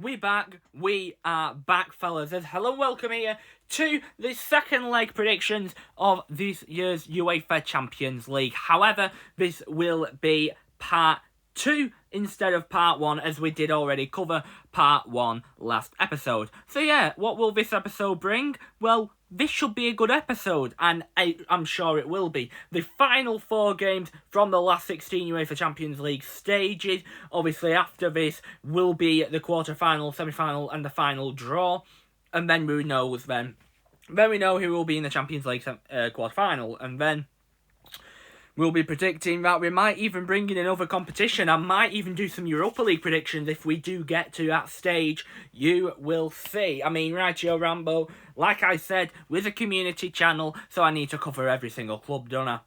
We are back, fellas. Hello and welcome here to the second leg predictions of this year's UEFA Champions League. However, this will be part 2 instead of part 1, as we did already cover part 1 last episode. So yeah, what will this episode bring? Well, this should be a good episode, and I'm sure it will be. The final 4 games from the last 16 UEFA Champions League stages. Obviously, after this will be the quarter-final, semi-final, and the final draw. And then we know who will be in the Champions League quarter-final. And then we'll be predicting that we might even bring in another competition. I might even do some Europa League predictions if we do get to that stage. You will see. I mean, rightio Rambo, like I said, with a community channel, so I need to cover every single club, don't I?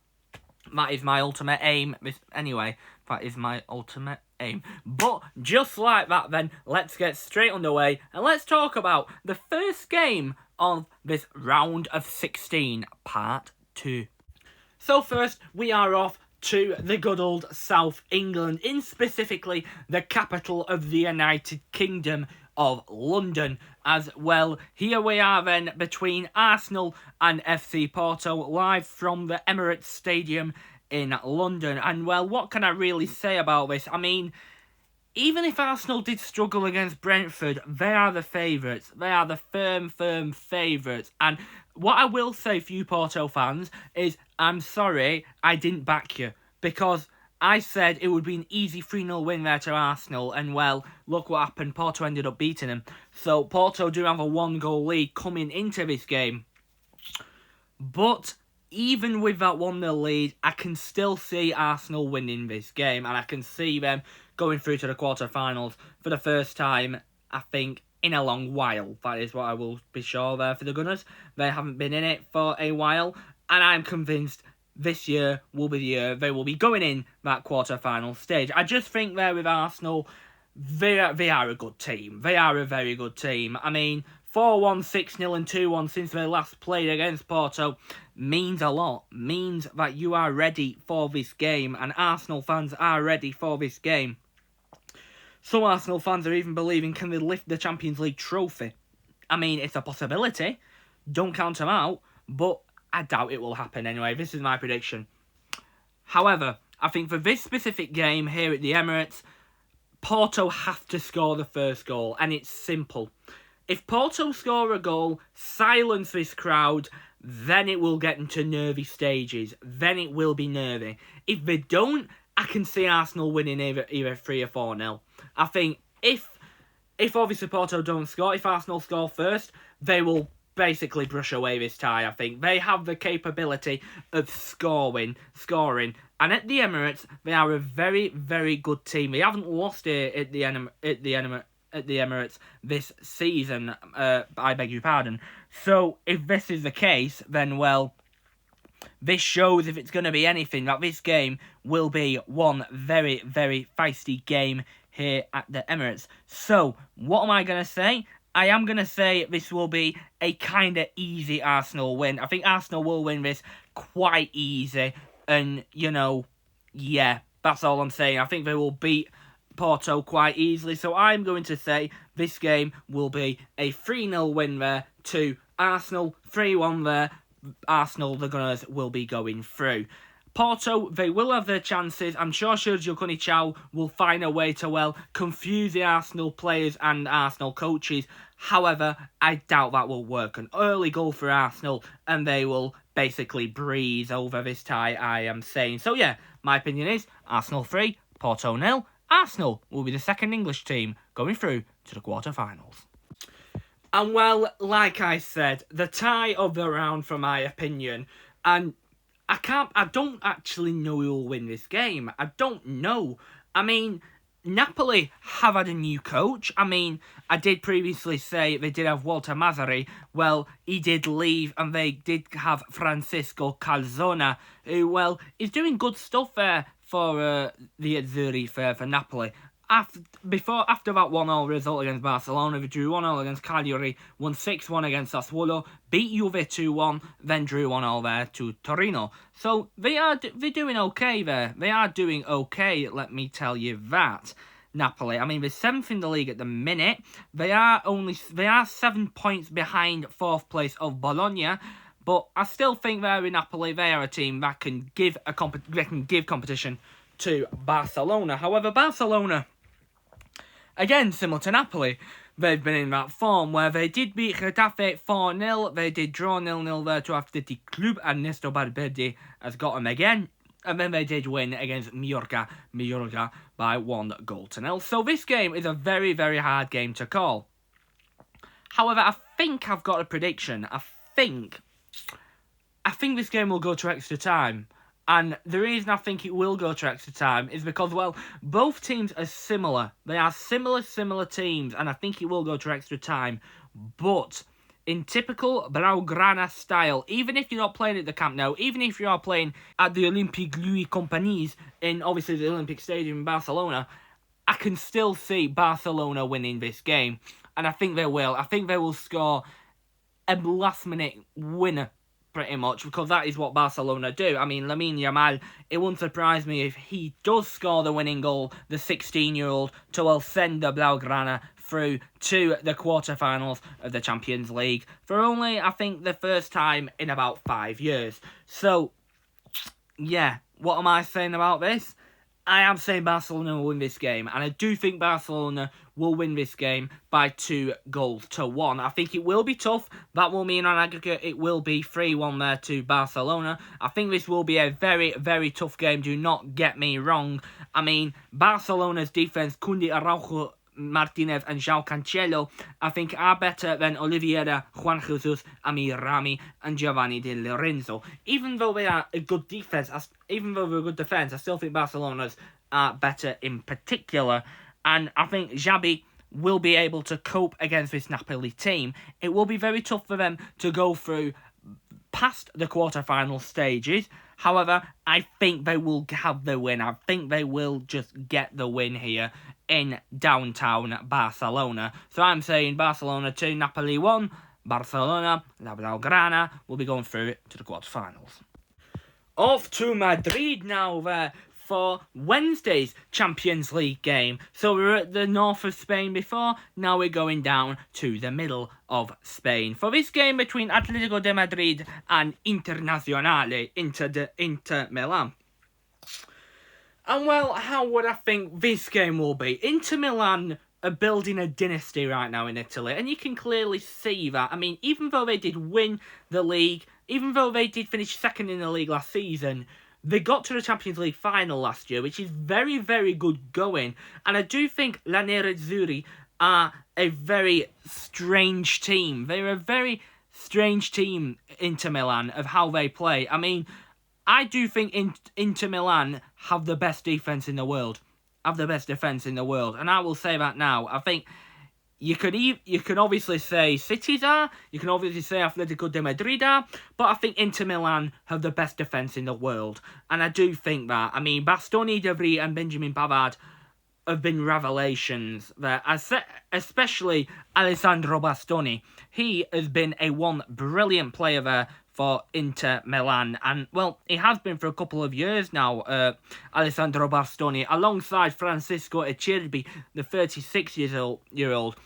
That is my ultimate aim. Anyway, that is my ultimate aim. But just like that then, let's get straight underway and let's talk about the first game of this round of 16, part 2. So first, we are off to the good old South England, in specifically the capital of the United Kingdom of London. As well, here we are then between Arsenal and FC Porto, live from the Emirates Stadium in London. And well, what can I really say about this? I mean, even if Arsenal did struggle against Brentford, they are the favourites. They are the firm favourites. And what I will say for you Porto fans is, I'm sorry I didn't back you. Because I said it would be an easy 3-0 win there to Arsenal. And well, look what happened. Porto ended up beating them. So Porto do have a 1-goal lead coming into this game. But even with that 1-0 lead, I can still see Arsenal winning this game. And I can see them going through to the quarterfinals for the first time, I think, in a long while. That is what I will be sure there for the Gunners. They haven't been in it for a while. And I'm convinced this year will be the year they will be going in that quarterfinal stage. I just think there with Arsenal, they are a good team. They are a very good team. I mean, 4-1, 6-0 and 2-1 since they last played against Porto means a lot. Means that you are ready for this game, and Arsenal fans are ready for this game. Some Arsenal fans are even believing, can they lift the Champions League trophy? I mean, it's a possibility. Don't count them out, but I doubt it will happen anyway. This is my prediction. However, I think for this specific game here at the Emirates, Porto have to score the first goal, and it's simple. If Porto score a goal, silence this crowd, then it will get into nervy stages. Then it will be nervy. If they don't, I can see Arsenal winning either 3 or 4-0. I think if obviously Porto don't score, if Arsenal score first, they will basically brush away this tie, I think. They have the capability of scoring. And at the Emirates, they are a very, very good team. They haven't lost it at the Emirates this season, I beg your pardon. So, if this is the case, then, well, this shows, if it's going to be anything, that this game will be one very, very feisty game here at the Emirates. So, what am I going to say? I am going to say this will be a kind of easy Arsenal win. I think Arsenal will win this quite easy. And, yeah, that's all I'm saying. I think they will beat Porto quite easily. So I'm going to say this game will be a 3-0 win there to Arsenal. 3-1 there. Arsenal, the Gunners, will be going through. Porto, they will have their chances. I'm sure Sergio Cuniciao will find a way to, well, confuse the Arsenal players and Arsenal coaches. However, I doubt that will work. An early goal for Arsenal, and they will basically breeze over this tie, I am saying. So yeah, my opinion is Arsenal 3, Porto 0. Arsenal will be the second English team going through to the quarterfinals. And well, like I said, the tie of the round, for my opinion, and I don't actually know who will win this game. I don't know. I mean, Napoli have had a new coach. I mean, I did previously say they did have Walter Mazzarri. Well, he did leave, and they did have Francisco Calzona, who, well, is doing good stuff there for the Azzurri for Napoli. After that 1-0 result against Barcelona, they drew 1-0 against Cagliari, won 6-1 against Sassuolo, beat Juve 2-1, then drew 1-0 there to Torino. So they're doing okay there. They are doing okay, let me tell you that. Napoli. I mean, they're 7th in the league at the minute. They are 7 points behind 4th place of Bologna. But I still think they're in Napoli. They are a team that can give competition to Barcelona. However, Barcelona, again, similar to Napoli, they've been in that form where they did beat Getafe 4-0. They did draw 0-0 there to Athletic Club, and Néstor Valverde has got them again. And then they did win against Mallorca by 1-0. So this game is a very, very hard game to call. However, I think I've got a prediction. I think this game will go to extra time. And the reason I think it will go to extra time is because, well, both teams are similar. They are similar teams, and I think it will go to extra time. But in typical Blaugrana style, even if you're not playing at the Camp Nou, even if you are playing at the Olympique Louis Compagnies in, obviously, the Olympic Stadium in Barcelona, I can still see Barcelona winning this game. And I think they will. I think they will score a last-minute winner, pretty much, because that is what Barcelona do. I mean, Lamine Yamal, it wouldn't surprise me if he does score the winning goal, the 16-year-old, to send the Blaugrana through to the quarterfinals of the Champions League for only, I think, the first time in about 5 years. So, yeah, what am I saying about this? I am saying Barcelona will win this game, and I do think Barcelona will win this game by 2-1. I think it will be tough. That will mean on aggregate it will be 3-1 there to Barcelona. I think this will be a very, very tough game. Do not get me wrong. I mean, Barcelona's defense, Koundé, Araujo, Martinez and João Cancelo, I think are better than Oliveira, Juan Jesus, Amir Rami and Giovanni Di Lorenzo. Even though they are a good defense, I still think Barcelona's are better in particular. And I think Xabi will be able to cope against this Napoli team. It will be very tough for them to go through past the quarterfinal stages. However, I think they will have the win. I think they will just get the win here in downtown Barcelona. So I'm saying Barcelona 2, Napoli 1. Barcelona, La Blaugrana will be going through to the quarterfinals. Off to Madrid now there for Wednesday's Champions League game. So we were at the north of Spain before, now we're going down to the middle of Spain. For this game between Atletico de Madrid and Internazionale, Inter Milan. And well, how would I think this game will be? Inter Milan are building a dynasty right now in Italy, and you can clearly see that. I mean, even though they did win the league, even though they did finish second in the league last season, they got to the Champions League final last year, which is very, very good going. And I do think La Nerazzurri are a very strange team. They're a very strange team, Inter Milan, of how they play. I mean, I do think Inter Milan have the best defence in the world. And I will say that now. I think you could obviously say City's are, you can obviously say Atletico de Madrid are, but I think Inter Milan have the best defence in the world. And I do think that. I mean, Bastoni, De Vrij and Benjamin Pavard have been revelations there, especially Alessandro Bastoni. He has been one brilliant player there for Inter Milan, and well, he has been for a couple of years now, Alessandro Bastoni, alongside Francisco Acerbi, the 36-year-old.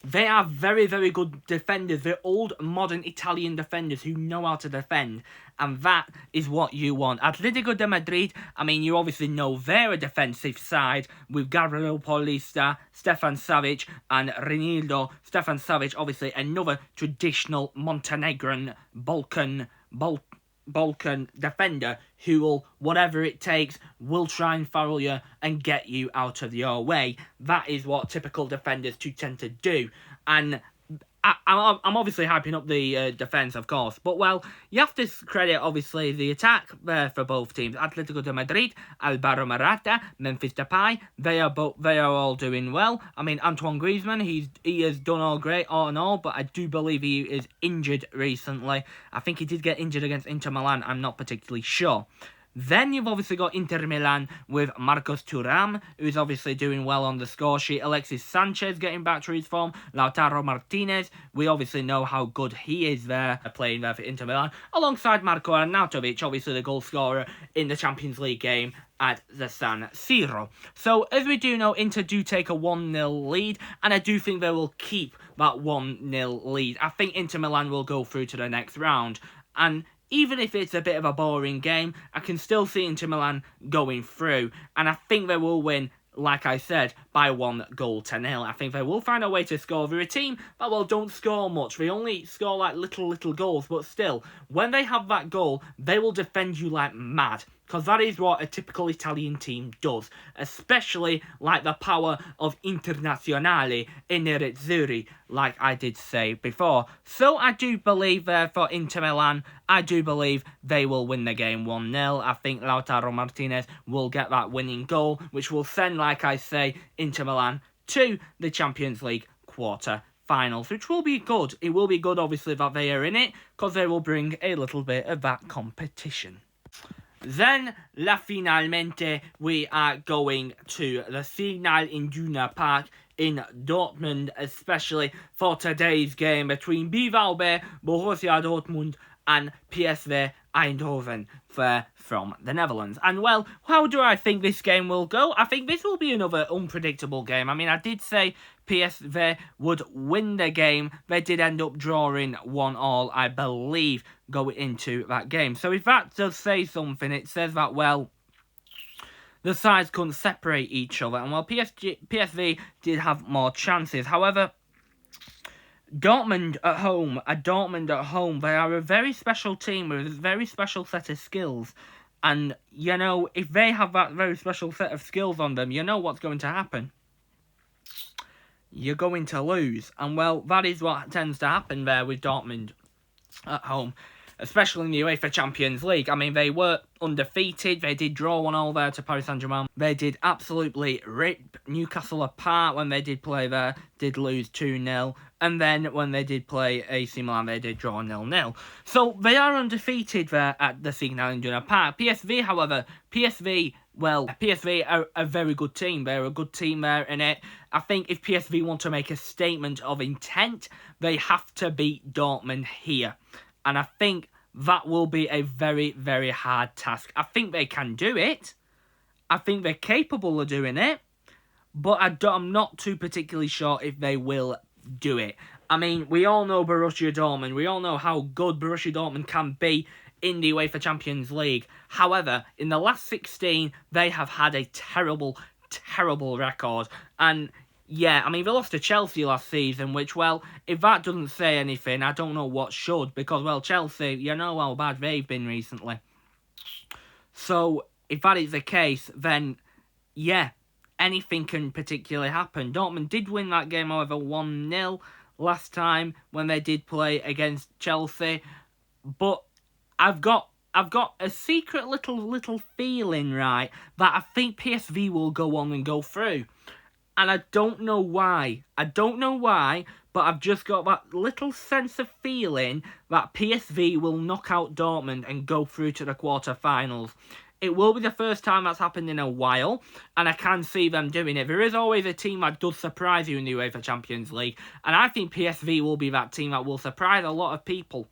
They are very, very good defenders. They're old, modern Italian defenders who know how to defend. And that is what you want. Atletico de Madrid, I mean, you obviously know they're a defensive side with Gabriel Paulista, Stefan Savic and Reinildo. Stefan Savic, obviously another traditional Montenegrin Balkan defender who will, whatever it takes, will try and foul you and get you out of your way. That is what typical defenders do tend to do. And I'm obviously hyping up the defence, of course. But, well, you have to credit, obviously, the attack there for both teams. Atletico de Madrid, Alvaro Morata, Memphis Depay, they are all doing well. I mean, Antoine Griezmann, he has done all great, all in all, but I do believe he is injured recently. I think he did get injured against Inter Milan, I'm not particularly sure. Then you've obviously got Inter Milan with Marcos Thuram, who's obviously doing well on the score sheet. Alexis Sanchez getting back to his form. Lautaro Martinez, we obviously know how good he is there, playing there for Inter Milan, alongside Marko Arnautovic, obviously the goal scorer in the Champions League game at the San Siro. So, as we do know, Inter do take a 1-0 lead, and I do think they will keep that 1-0 lead. I think Inter Milan will go through to the next round, and even if it's a bit of a boring game, I can still see Inter Milan going through, and I think they will win, like I said, by 1-0. I think they will find a way to score. They're a team that, well, don't score much. They only score like little goals, but still, when they have that goal, they will defend you like mad. Because that is what a typical Italian team does. Especially like the power of Internazionale e Nerazzurri, like I did say before. So I do believe for Inter Milan, I do believe they will win the game 1-0. I think Lautaro Martinez will get that winning goal, which will send, like I say, Inter Milan to the Champions League quarter-finals, which will be good. It will be good, obviously, that they are in it, because they will bring a little bit of that competition. Then, finalmente, we are going to the Signal Iduna Park in Dortmund, especially for today's game between BVB, Borussia Dortmund, and PSV Eindhoven from the Netherlands. And, well, how do I think this game will go? I think this will be another unpredictable game. I mean, I did say PSV would win the game. They did end up drawing 1-1, I believe, going into that game. So if that does say something, it says that, well, the sides couldn't separate each other. And, well, PSV did have more chances. However, Dortmund at home, they are a very special team with a very special set of skills. And, you know, if they have that very special set of skills on them, you know what's going to happen. You're going to lose. And, well, that is what tends to happen there with Dortmund at home, especially in the UEFA Champions League. I mean, they were undefeated. They did draw 1-1 there to Paris Saint-Germain. They did absolutely rip Newcastle apart when they did play there, did lose 2-0. And then when they did play AC Milan, they did draw 0-0. So they are undefeated there at the Signal Iduna Park. PSV, however, PSV are a very good team. They're a good team there in it. I think if PSV want to make a statement of intent, they have to beat Dortmund here. And I think that will be a very, very hard task. I think they can do it. I think they're capable of doing it. But I'm not too particularly sure if they will do it. I mean, we all know Borussia Dortmund. We all know how good Borussia Dortmund can be in the UEFA Champions League. However, in the last 16, they have had a terrible, terrible record. And yeah, I mean, they lost to Chelsea last season, which, well, if that doesn't say anything, I don't know what should. Because, well, Chelsea, you know how bad they've been recently. So, if that is the case, then, yeah, anything can particularly happen. Dortmund did win that game, however, 1-0 last time when they did play against Chelsea. But I've got a secret little feeling, right, that I think PSV will go on and go through. And I don't know why. But I've just got that little sense of feeling that PSV will knock out Dortmund and go through to the quarter-finals. It will be the first time that's happened in a while, and I can see them doing it. There is always a team that does surprise you in the UEFA Champions League, and I think PSV will be that team that will surprise a lot of people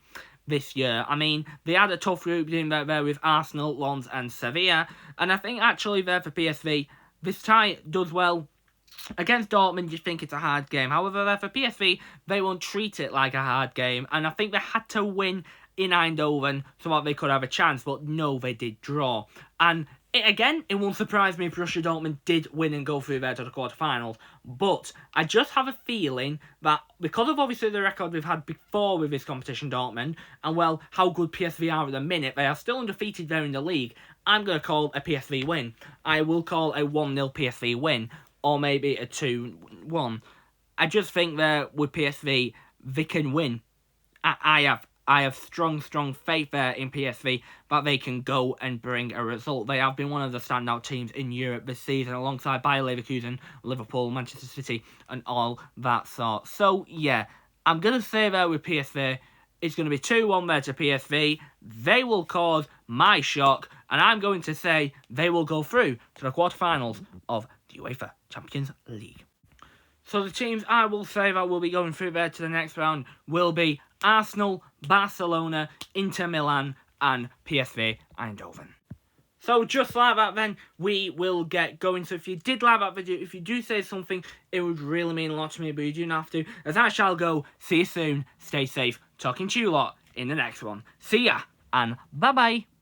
this year. I mean, they had a tough group in there with Arsenal, Lens and Sevilla, and I think actually there for PSV, this tie does well. Against Dortmund, you think it's a hard game. However, for PSV, they won't treat it like a hard game, and I think they had to win in Eindhoven so that they could have a chance, but no, they did draw. And it won't surprise me if Borussia Dortmund did win and go through there to the quarterfinals, but I just have a feeling that because of obviously the record we've had before with this competition, Dortmund, and well, how good PSV are at the minute, they are still undefeated there in the league. I'm going to call a PSV win. I will call a 1-0 PSV win, or maybe a 2-1. I just think that with PSV, they can win. I have strong faith there in PSV that they can go and bring a result. They have been one of the standout teams in Europe this season, alongside Bayer Leverkusen, Liverpool, Manchester City, and all that sort. So, yeah, I'm going to say there with PSV, it's going to be 2-1 there to PSV. They will cause my shock, and I'm going to say they will go through to the quarterfinals of the UEFA Champions League. So the teams I will say that will be going through there to the next round will be Arsenal, Barcelona, Inter Milan, and PSV Eindhoven. So just like that then, we will get going. So if you did like that video, if you do say something, it would really mean a lot to me, but you do not have to. As I shall go, see you soon, stay safe, talking to you lot in the next one. See ya, and bye-bye.